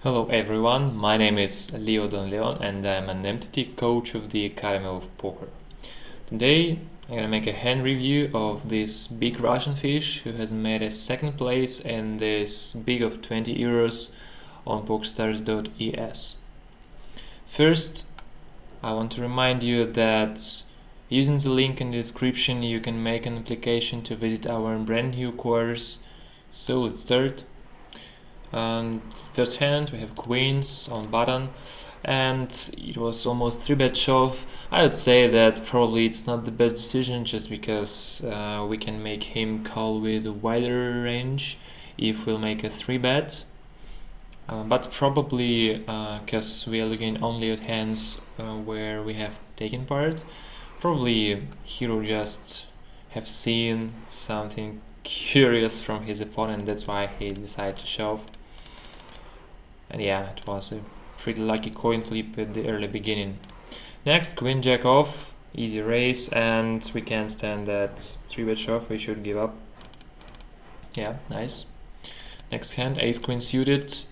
Hello everyone, my name is Leo DonLeon and I'm an MTT coach of the Academy of Poker. Today I'm gonna make a hand review of this big Russian fish who has made a second place in this big of 20 euros on PokerStars.es. First, I want to remind you that using the link in the description you can make an application to visit our brand new course. So let's start. And first hand we have queens on button and it was almost 3-bet shove. I would say that probably it's not the best decision just because we can make him call with a wider range if we'll make a 3-bet. But probably because we are looking only at hands where we have taken part, probably hero just have seen something curious from his opponent, that's why he decided to shove. And yeah, it was a pretty lucky coin flip at the early beginning. Next, queen jack off, easy raise, and we can't stand that 3-bet shove, we should give up. Yeah, nice. Next hand, ace queen suited,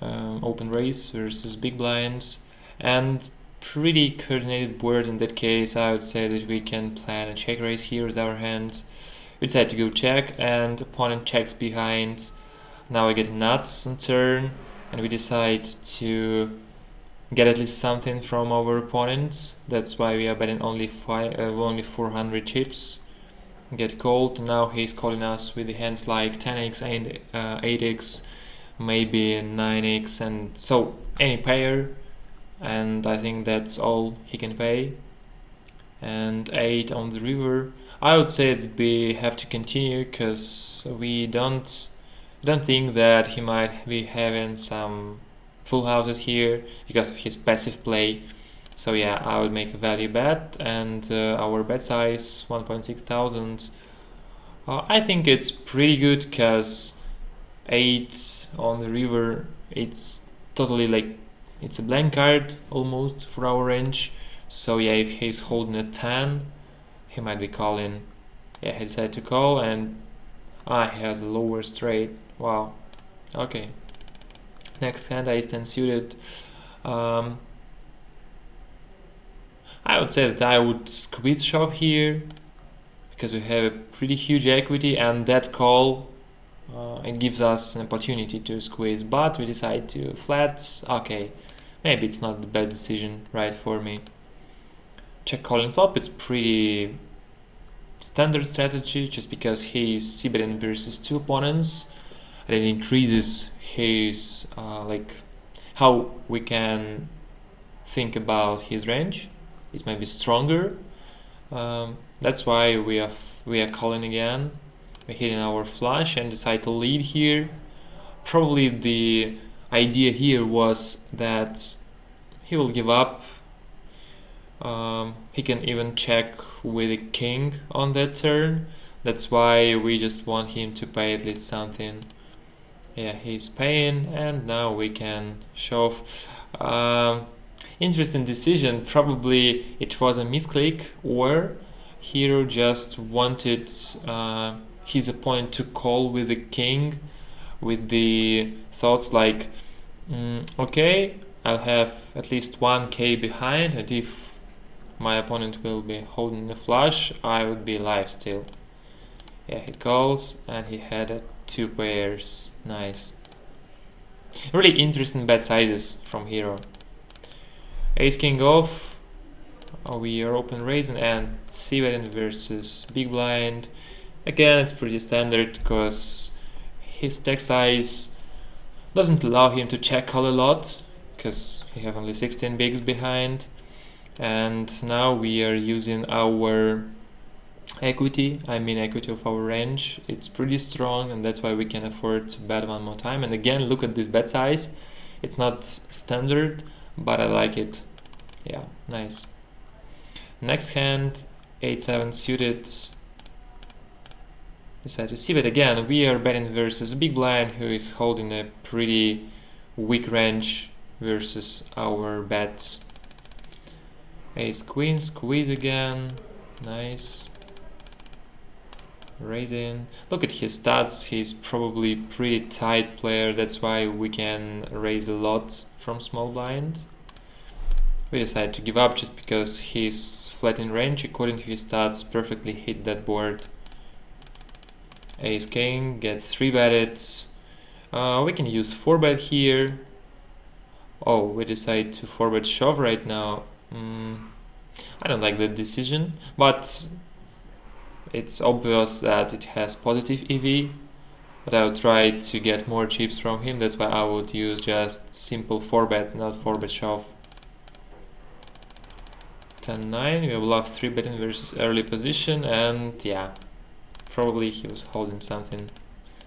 open raise versus big blinds, and pretty coordinated board in that case. I would say that we can plan a check raise here with our hand. We decide to go check and opponent checks behind. Now we get nuts on turn and we decide to get at least something from our opponent. That's why we are betting only 400 chips. Get called. Now he's calling us with the hands like 10x and 8x, maybe 9x, and so any pair. And I think that's all he can pay. And 8 on the river. I would say that we have to continue because we don't think that he might be having some full houses here because of his passive play. So yeah, I would make a value bet, and our bet size 1.6 thousand. I think it's pretty good because 8 on the river, it's totally like it's a blank card almost for our range. So yeah, if he's holding a 10, he might be calling. Yeah, he decided to call, and he has a lower straight. Wow. Okay. Next hand, ace 10 suited. I would say that I would squeeze shove here because we have a pretty huge equity, and that call it gives us an opportunity to squeeze, but we decide to flat. Okay, maybe it's not the best decision right for me. Check calling flop, it's pretty standard strategy just because he is c-betting versus two opponents, and it increases his like how we can think about his range. It might be stronger. That's why we are calling again. We're hitting our flush and decide to lead here. Probably the idea here was that he will give up. He can even check with a king on that turn. That's why we just want him to pay at least something. Yeah, he's paying, and now we can shove. Interesting decision. Probably it was a misclick, or hero just wanted his opponent to call with the king, with the thoughts like, okay, I'll have at least 1k behind, and if my opponent will be holding the flush, I would be alive still. Yeah, he calls, and he had 2 pairs. Nice. Really interesting bet sizes from hero. Ace king off. We are open raising and c-betting versus big blind. Again, it's pretty standard because his stack size doesn't allow him to check call a lot because we have only 16 bigs behind. And now we are using our equity of our range. It's pretty strong, and that's why we can afford to bet one more time. And again, look at this bet size. It's not standard, but I like it. Yeah, nice. Next hand, 8-7 suited. Decide to see bet again. We are betting versus big blind who is holding a pretty weak range versus our bets. Ace queen, squeeze again. Nice. Raising. Look at his stats. He's probably pretty tight player. That's why we can raise a lot from small blind. We decided to give up just because he's flat in range. According to his stats, perfectly hit that board. Ace king, get 3-betted. We can use 4-bet here. Oh, we decide to 4-bet shove right now. I don't like that decision, but it's obvious that it has positive EV. But I would try to get more chips from him. That's why I would use just simple 4-bet, not 4-bet shove. 10-9, we have love 3-betting versus early position, and yeah, probably he was holding something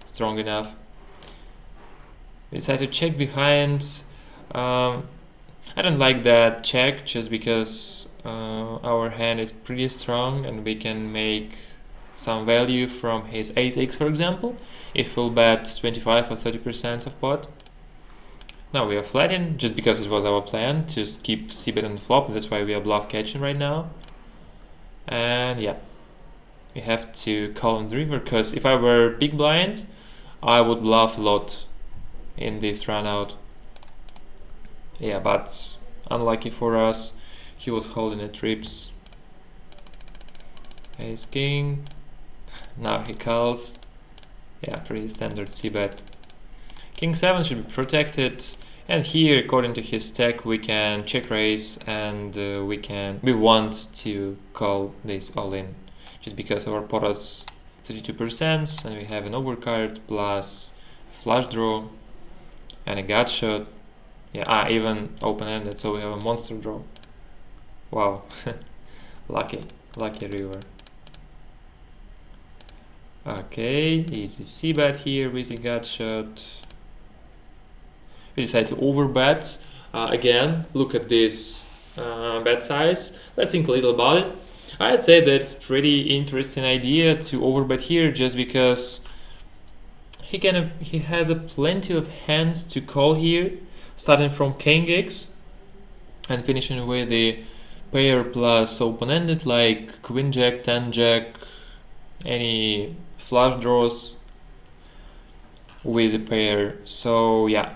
strong enough. We decided to check behind. I don't like that check just because our hand is pretty strong and we can make some value from his ace-x, for example, if we'll bet 25 or 30% of pot. Now we are flatting just because it was our plan to skip c-bet on the flop. That's why we are bluff catching right now. And yeah, we have to call on the river, because if I were big blind, I would bluff a lot in this run out. Yeah, but unlucky for us, he was holding at trips. Ace king. Now he calls. Yeah, pretty standard c-bet. King 7 should be protected, and here, according to his stack, we can check raise, and we want to call this all in, just because our pot is 32%, and we have an overcard plus flush draw and a gut shot. Yeah, even open-ended, so we have a monster draw. Wow, lucky river. Okay, easy c-bet here with the gut shot. We decide to overbet. Again, look at this bet size. Let's think a little about it. I'd say that it's pretty interesting idea to overbet here, just because he has plenty of hands to call here, starting from king x and finishing with the pair plus open-ended like queen jack, 10 jack, any flush draws with a pair. So yeah,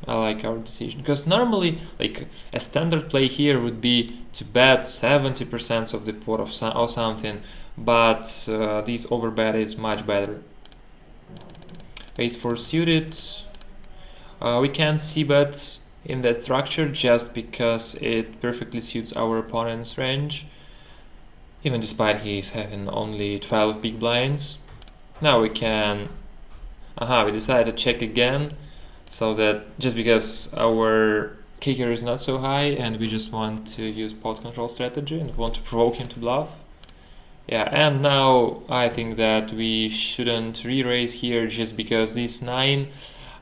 I like our decision, because normally like a standard play here would be to bet 70% of the pot or something, but this overbet is much better. Ace 4 suited. We can c-bet in that structure just because it perfectly suits our opponent's range, even despite he's having only 12 big blinds. Now we can... we decided to check again, so that just because our kicker is not so high and we just want to use pot control strategy and want to provoke him to bluff. Yeah, and now I think that we shouldn't re-raise here, just because this 9,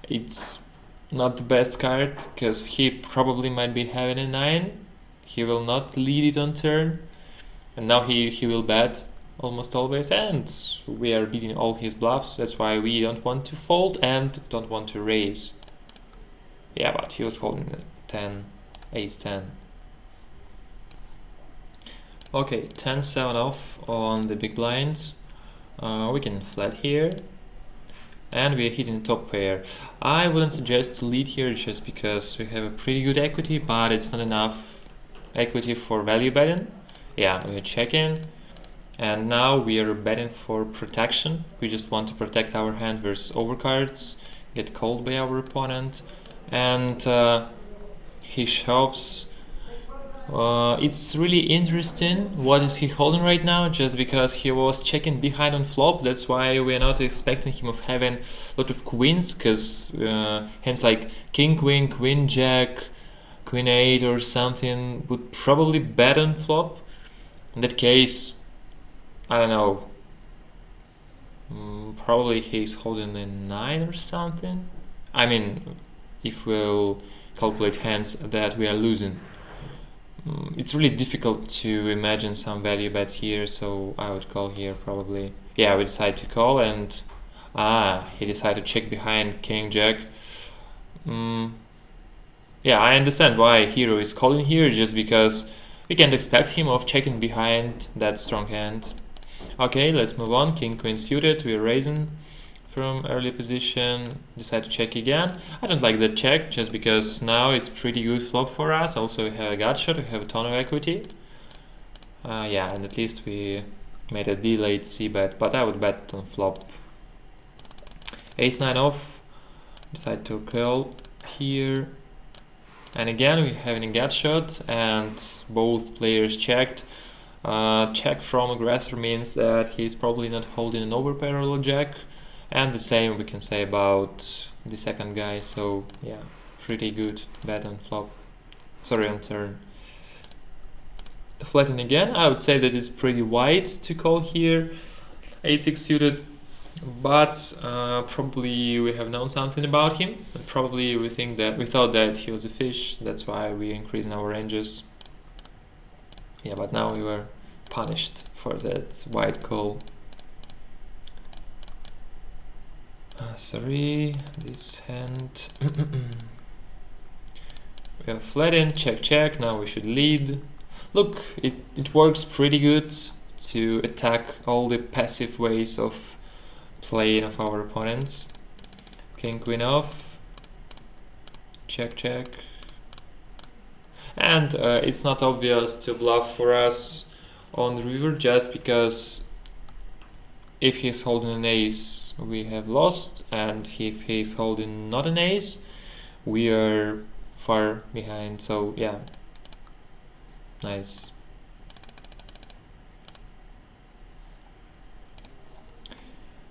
it's not the best card, because he probably might be having a 9. He will not lead it on turn, and now he will bet almost always, and we are beating all his bluffs. That's why we don't want to fold and don't want to raise. Yeah, but he was holding 10, ace 10. Okay, 10-7 off on the big blinds. We can flat here, and we are hitting the top pair. I wouldn't suggest to lead here just because we have a pretty good equity, but it's not enough equity for value betting. Yeah, we're checking, and now we are betting for protection. We just want to protect our hand versus overcards, get called by our opponent, and he shoves. It's really interesting what is he holding right now, just because he was checking behind on flop. That's why we're not expecting him of having a lot of queens, because hands like king queen, queen jack, queen 8 or something would probably bet on flop. In that case, I don't know, probably he's holding a 9 or something. I mean, if we'll calculate hands that we are losing. It's really difficult to imagine some value bets here, so I would call here probably. Yeah, we decide to call, and he decided to check behind king jack. Yeah, I understand why hero is calling here, just because we can't expect him of checking behind that strong hand. Okay, let's move on. King queen suited, we're raising from early position, decide to check again. I don't like that check just because now it's pretty good flop for us. Also we have a gut shot, we have a ton of equity. Yeah, and at least we made a delayed c-bet, but I would bet on flop. Ace-9 off, decide to call here. And again we have a gut shot and both players checked. Check from aggressor means that he's probably not holding an overpair or jack. And the same we can say about the second guy, so yeah, pretty good bet on flop. Sorry, on turn. Flatten again, I would say that it's pretty wide to call here. 8-6 suited, but probably we have known something about him. And probably we thought that he was a fish, that's why we increased our ranges. Yeah, but now we were punished for that wide call. Sorry, this hand. We have flatten, check, check. Now we should lead. Look, it works pretty good to attack all the passive ways of playing of our opponents. King, queen off. Check, check. And it's not obvious to bluff for us on the river just because if he's holding an ace, we have lost, and if he's holding not an ace, we are far behind. So yeah, nice.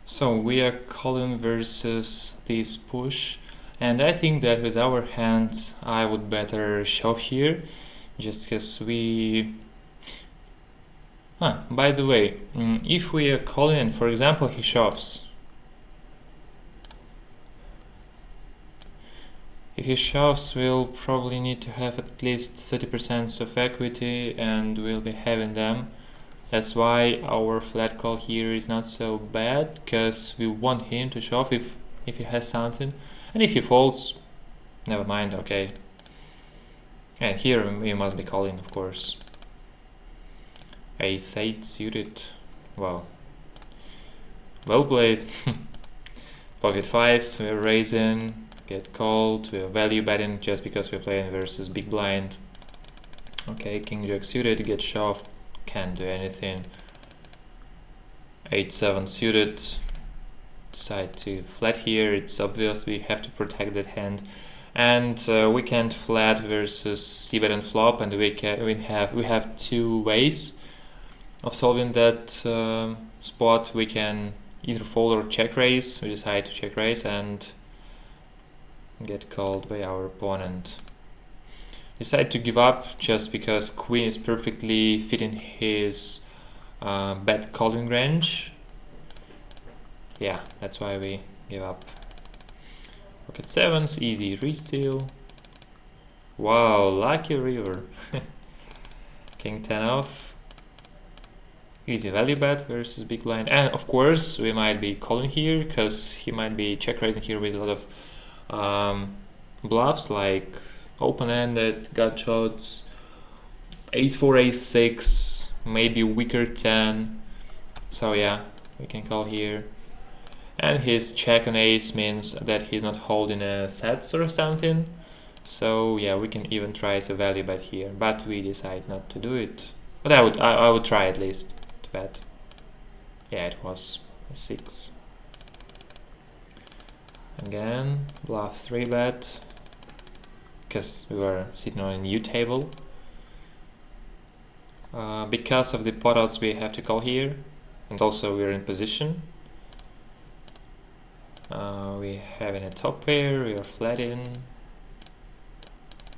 So we are calling versus this push, and I think that with our hand I would better shove here, just because we... by the way, if we are calling and for example he shoves, if he shoves we'll probably need to have at least 30% of equity and we'll be having them. That's why our flat call here is not so bad, because we want him to shove if he has something, and if he folds, never mind, okay. And here we must be calling, of course. Ace-8 suited. Wow. Well played. Pocket fives, we're raising, get called, we're value betting just because we're playing versus big blind. Okay, king jack suited, get shoved, can't do anything. 8-7 suited, decide to flat here, it's obvious we have to protect that hand. And we can't flat versus c-bet and flop, and we have two ways of solving that spot. We can either fold or check raise. We decide to check raise and get called by our opponent. Decide to give up just because queen is perfectly fitting his bet calling range. Yeah, that's why we give up. Pocket sevens, easy re-steal. Wow, lucky river. King 10 off. Easy value bet versus big blind, and of course we might be calling here because he might be check raising here with a lot of bluffs like open-ended gut shots, ace-4, ace-6, maybe weaker 10. So yeah, we can call here. And his check on ace means that he's not holding a set or something. So yeah, we can even try to value bet here, but we decide not to do it. But I would try at least. Bet. Yeah, it was a 6. Again, bluff 3 bet, because we were sitting on a new table. Because of the pot odds we have to call here, and also we're in position. We have in a top pair, we are flatting.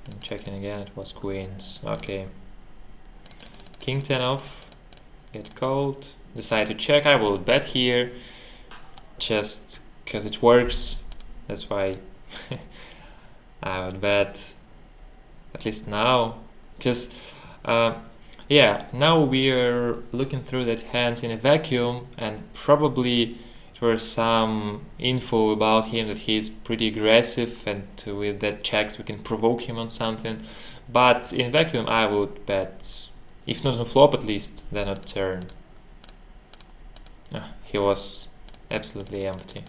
And checking again, it was queens. Okay. King 10 off. Get called, decide to check. I will bet here just because it works, that's why I would bet, at least now, because yeah, now we are looking through that hands in a vacuum, and probably there was some info about him that he's pretty aggressive, and with that checks we can provoke him on something, but in vacuum I would bet, if not on flop at least, then on turn. He was absolutely empty.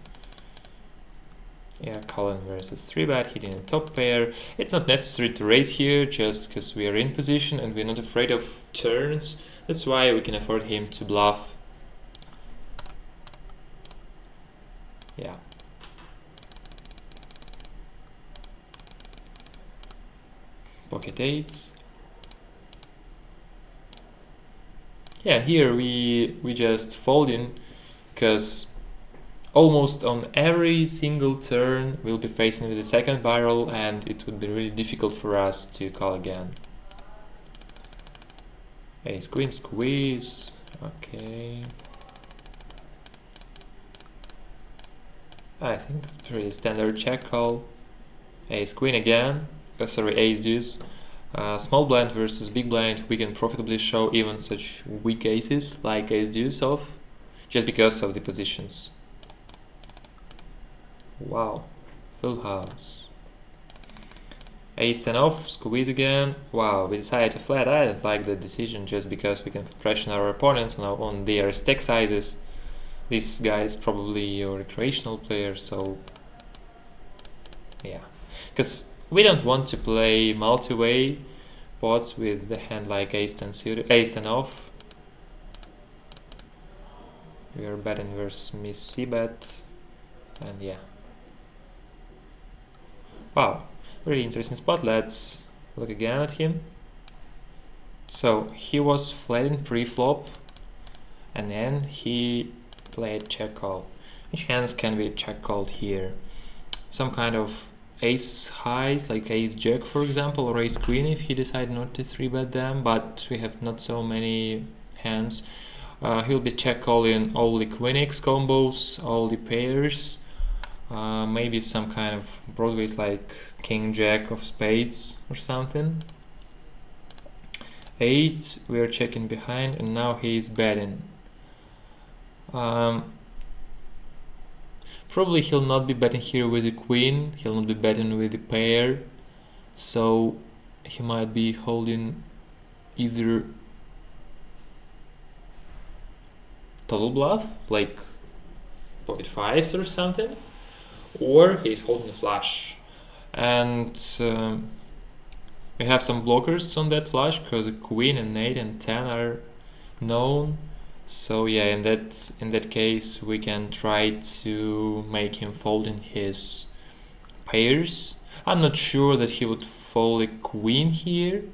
Yeah, Colin versus 3-bet, hitting a top pair. It's not necessary to raise here, just because we are in position and we're not afraid of turns. That's why we can afford him to bluff. Yeah. Pocket eights. Yeah, and here we just fold in, because almost on every single turn we'll be facing with the second barrel and it would be really difficult for us to call again. Ace queen squeeze. Okay. I think it's pretty standard check call. Ace queen again. Sorry, ace deuce. Small blind versus big blind, we can profitably show even such weak aces like ace deuce off, just because of the positions. Wow, full house. Ace 10 off, squeeze again. Wow, we decided to flat. I don't like that decision, just because we can put pressure on our opponents on their stack sizes. This guy is probably a recreational player, so yeah. Because we don't want to play multi-way pots with the hand like ace 10 suited, ace 10 off. We are betting versus miss c-bet, and yeah. Wow, really interesting spot. Let's look again at him. So he was flat in pre-flop, and then he played check call. Which hands can be check called here? Some kind of ace highs, like ace jack for example, or ace queen if he decide not to 3-bet them, but we have not so many hands. He'll be check calling all the queen x combos, all the pairs, maybe some kind of broadways like king jack of spades or something. 8, we are checking behind, and now he is betting. Probably he'll not be betting here with the queen, he'll not be betting with the pair, so he might be holding either total bluff, like pocket fives or something, or he's holding a flush. And we have some blockers on that flush, because the queen and 8 and 10 are known. So yeah, in that case we can try to make him fold in his pairs. I'm not sure that he would fold a queen here,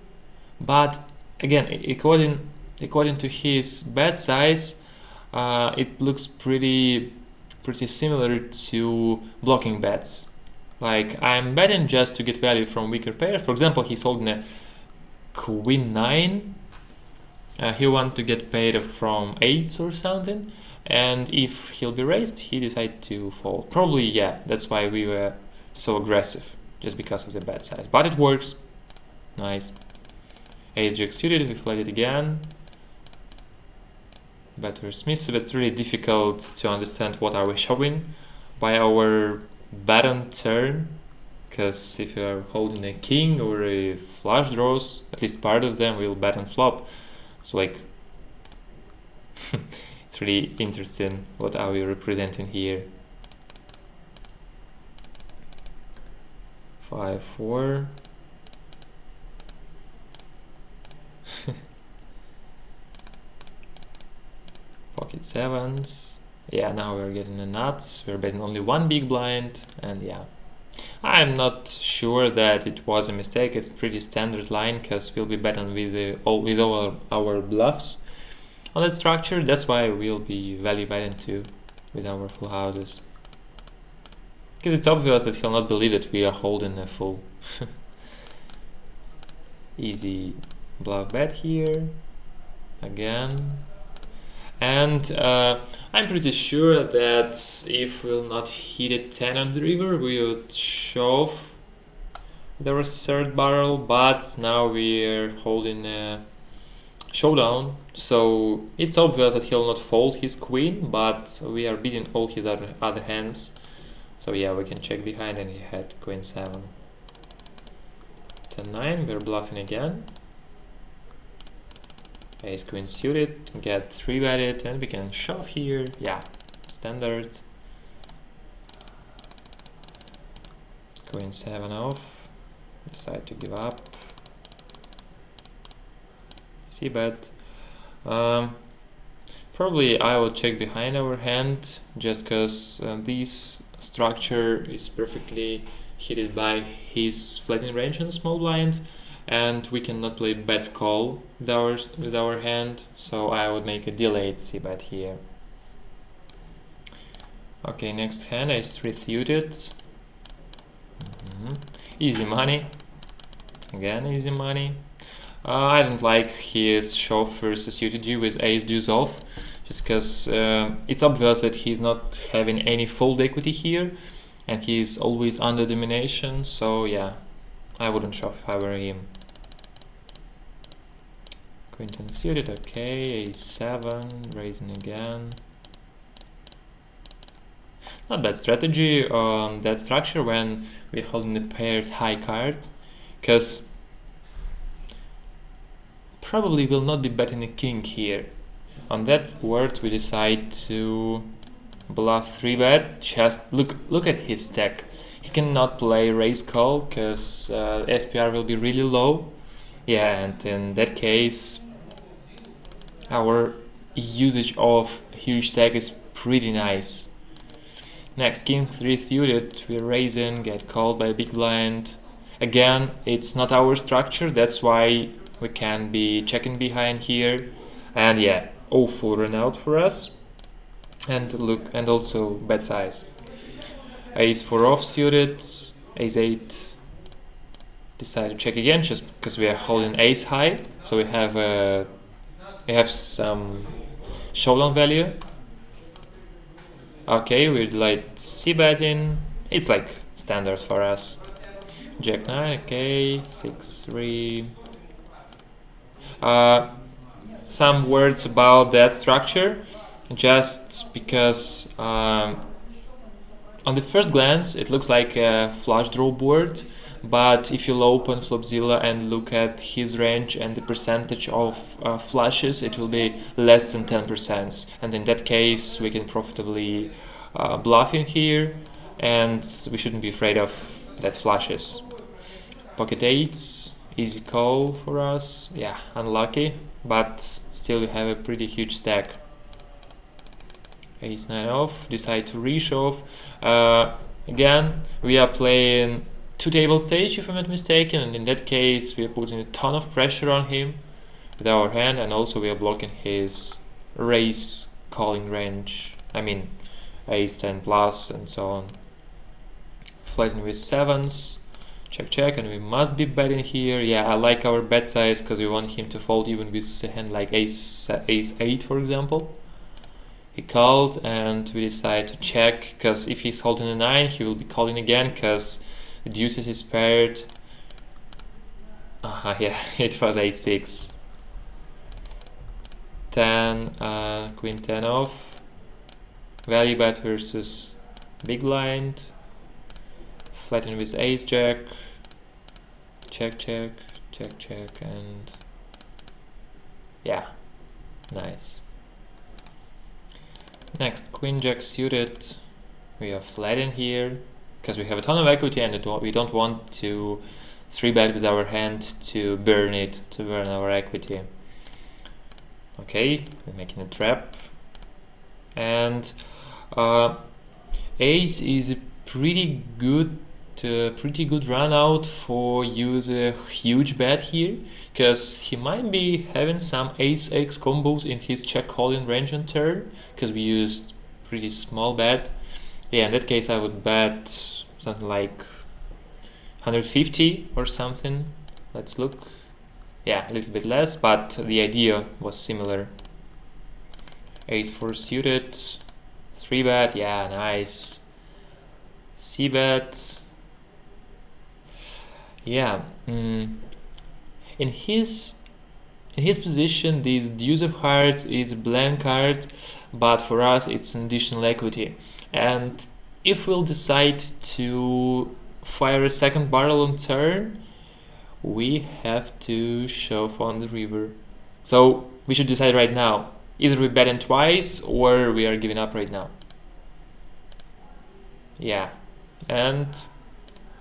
but again, according to his bet size, it looks pretty similar to blocking bets. Like, I'm betting just to get value from weaker pairs. For example, he's holding a queen 9. He want to get paid from 8 or something, and if he'll be raised, he decide to fold. Probably, yeah, that's why we were so aggressive, just because of the bet size. But it works. Nice. Ace jack suited, we flat it again. Bet versus miss, so that's really difficult to understand what are we showing by our bet on turn, because if you are holding a king or a flush draws, at least part of them will bet on flop. So like, it's really interesting what are we representing here. 5-4. Pocket sevens. Yeah, now we're getting the nuts. We're betting only one big blind, and yeah. I'm not sure that it was a mistake. It's pretty standard line, because we'll be betting with all our bluffs on that structure. That's why we'll be value betting too with our full houses, because it's obvious that he'll not believe that we are holding a full. Easy bluff bet here again. And I'm pretty sure that if we'll not hit a 10 on the river, we would shove the third barrel, but now we're holding a showdown, so it's obvious that he'll not fold his queen, but we are beating all his other hands. So yeah, we can check behind, and he had queen 7. 10-9, we're bluffing again. Ace queen suited, get 3-betted, and we can shove here. Yeah, standard. Queen 7 off, decide to give up. C-bet. Probably I will check behind our hand, just because this structure is perfectly hit by his flattening range on the small blind, and we cannot play bet call with our hand, so I would make a delayed c-bet here. Okay, next hand is 3 suited. Easy money. Again, easy money. I don't like his shove versus UTG with ace deuce off, just because it's obvious that he's not having any fold equity here, and he's always under domination, so yeah, I wouldn't shove if I were him. Queen 10 suited, okay, a7, raising again. Not bad strategy on that structure when we're holding a paired high card, because probably will not be betting a king here. On that board we decide to bluff 3-bet. Just look at his stack. He cannot play raise call because SPR will be really low. Yeah, and in that case our usage of huge stack is pretty nice. Next, king 3 suited, we're raising, get called by big blind. Again, it's not our structure, that's why we can be checking behind here. And yeah, awful run out for us. And look, and also bet size. Ace 4 off suited, ace 8. Decide to check again, just because we are holding ace high, so we have some showdown value. Okay, we'd like c-betting. It's like standard for us. Jack 9, okay, 6-3. Some words about that structure, just because on the first glance it looks like a flush draw board, but if you'll open Flopzilla and look at his range and the percentage of flushes, it will be less than 10%, and in that case we can profitably bluff in here, and we shouldn't be afraid of that flushes. Pocket 8s, easy call for us. Yeah, unlucky, but still we have a pretty huge stack. Ace 9 off, decide to reshove. Again, we are playing 2-table stage if I'm not mistaken, and in that case we are putting a ton of pressure on him with our hand, and also we are blocking his raise calling range. I mean ace 10 plus and so on. Flattening with 7s. Check, check, and we must be betting here. Yeah, I like our bet size because we want him to fold even with a hand like ace 8, for example. He called, and we decide to check, because if he's holding a 9, he will be calling again, because the deuces is paired. Yeah, it was ace 6. 10, queen 10 off. Value bet versus big blind. Flatten with ace jack. Check, check, check, check, and yeah, nice. Next, queen jack suited. We are flat in here because we have a ton of equity, and we don't want to 3-bet with our hand to burn our equity. Okay, we're making a trap, and ace is a pretty good run out for use a huge bet here, because he might be having some ace x combos in his check calling range on turn, because we used pretty small bet. Yeah, in that case I would bet something like 150 or something. Let's look. Yeah, a little bit less, but the idea was similar. Ace 4 suited, 3-bet, yeah, nice. C-bet. Yeah, in his position, this deuce of hearts is a blank card, but for us it's an additional equity. And if we'll decide to fire a second barrel on turn, we have to shove on the river. So we should decide right now. Either we bet in twice or we are giving up right now. Yeah. And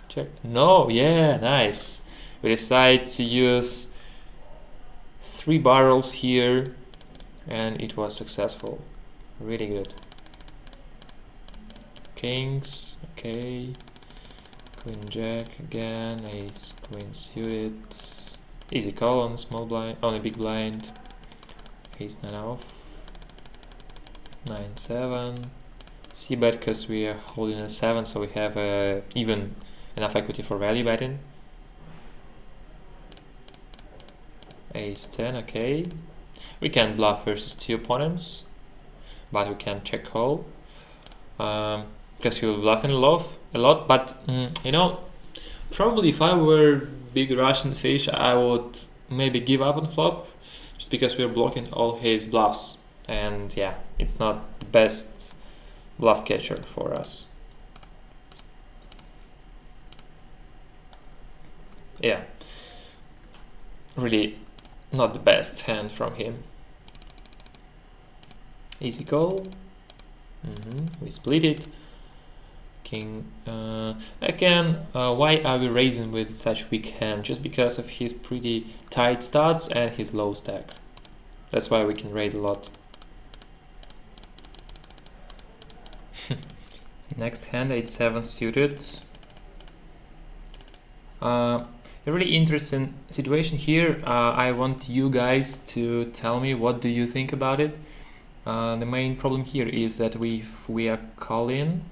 check. No, yeah, nice. We decide to use 3 barrels here and it was successful. Really good. Kings, okay. Queen jack again, ace queen suited. Easy call on small blind, on a big blind. Ace 9 off. 9-7. C bet because we are holding a 7, so we have even enough equity for value betting. Ace 10, okay. We can bluff versus 2 opponents, but we can check call. Because he will bluff in a lot, but you know, probably if I were big Russian fish, I would maybe give up on flop, just because we're blocking all his bluffs, and yeah, it's not the best bluff catcher for us. Yeah, really not the best hand from him. Easy call. We split it. King again. Why are we raising with such weak hand? Just because of his pretty tight starts and his low stack. That's why we can raise a lot. Next hand, 8-7 suited. A really interesting situation here. I want you guys to tell me what do you think about it. The main problem here is that we are calling,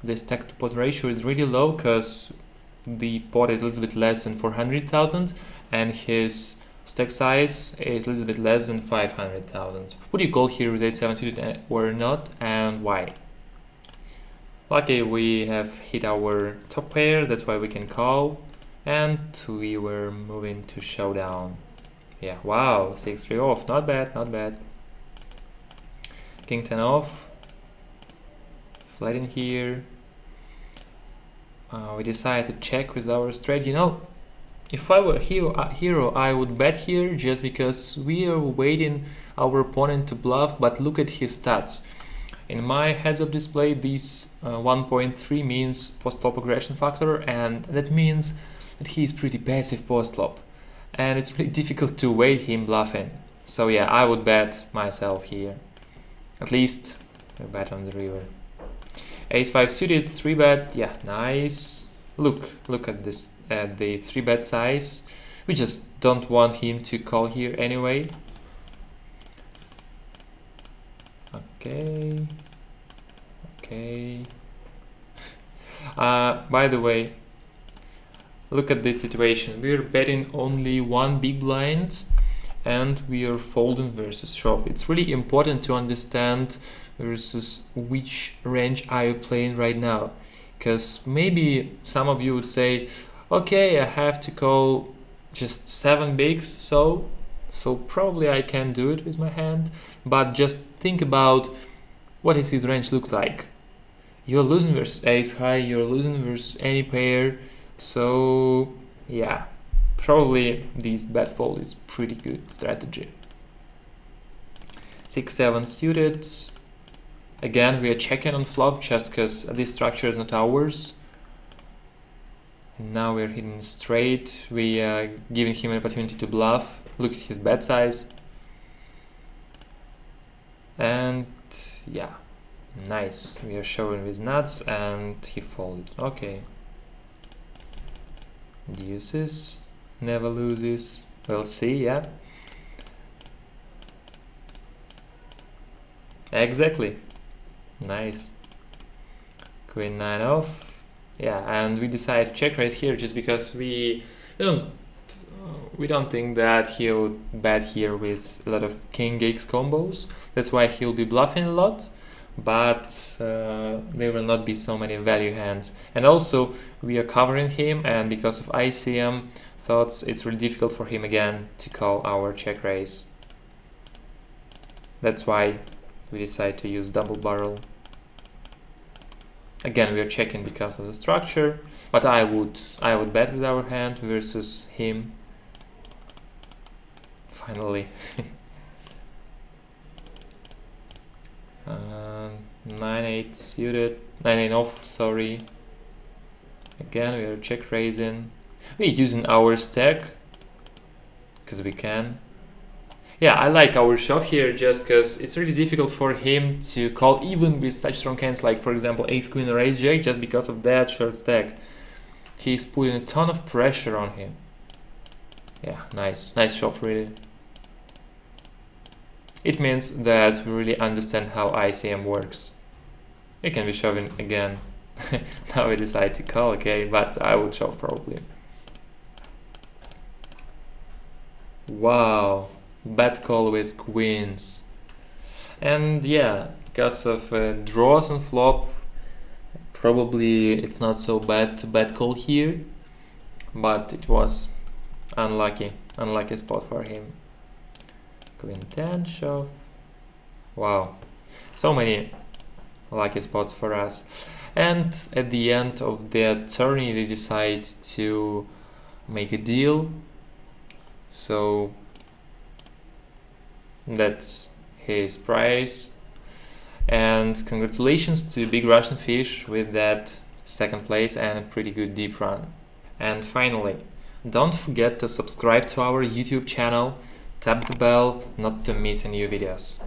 the stack to pot ratio is really low because the pot is a little bit less than 400,000 and his stack size is a little bit less than 500,000. Would you call here with 8-7 suited or not, and why? Luckily we have hit our top pair, that's why we can call, and we were moving to showdown. Yeah, wow, 6-3 off, not bad, not bad. King 10 off, flat in here. We decided to check with our straight. You know, if I were hero, I would bet here just because we are waiting our opponent to bluff, but look at his stats. In my heads-up display, this 1.3 means post-flop aggression factor, and that means that he is pretty passive post-flop, and it's really difficult to wait him bluffing. So yeah, I would bet myself here. At least a bet on the river. Ace-5 suited, 3-bet, yeah, nice. Look at this, at the 3-bet size. We just don't want him to call here anyway. Okay. By the way, look at this situation. We're betting only 1 big blind and we are folding versus shove. It's really important to understand versus which range are you playing right now, because maybe some of you would say, okay, I have to call just 7 bigs, so probably I can do it with my hand, but just think about what is his range look like. You're losing versus ace high, you're losing versus any pair, so yeah, probably this bet fold is pretty good strategy. 6-7 suited. Again, we are checking on flop just because this structure is not ours. And now we're hitting straight. We are giving him an opportunity to bluff. Look at his bet size. And yeah, nice. We are showing with nuts and he folded. Okay. Deuces. Never loses. We'll see, yeah. Exactly. Nice. Queen 9 off. Yeah, and we decided to check raise here just because we don't think that he would bet here with a lot of king x combos. That's why he'll be bluffing a lot, but there will not be so many value hands. And also we are covering him, and because of ICM thoughts, it's really difficult for him again to call our check raise. That's why we decide to use double barrel. Again, we are checking because of the structure, but I would bet with our hand versus him. finally. 9-8 suited, 9-8 off, sorry. Again, we are check raising. We're using our stack, because we can. Yeah, I like our shove here just because it's really difficult for him to call even with such strong hands like, for example, ace queen or ace jack, just because of that short stack. He's putting a ton of pressure on him. Yeah, nice shove really. It means that we really understand how ICM works. You can be shoving again. Now we decide to call, okay, but I would shove probably. Wow, bad call with queens. And yeah, because of draws on flop, probably it's not so bad to bad call here, but it was unlucky spot for him. Queen 10 shove. Wow, so many lucky spots for us. And at the end of their tourney, they decide to make a deal. So that's his prize. And congratulations to Big Russian Fish with that second place and a pretty good deep run. And finally, don't forget to subscribe to our YouTube channel, tap the bell not to miss any new videos.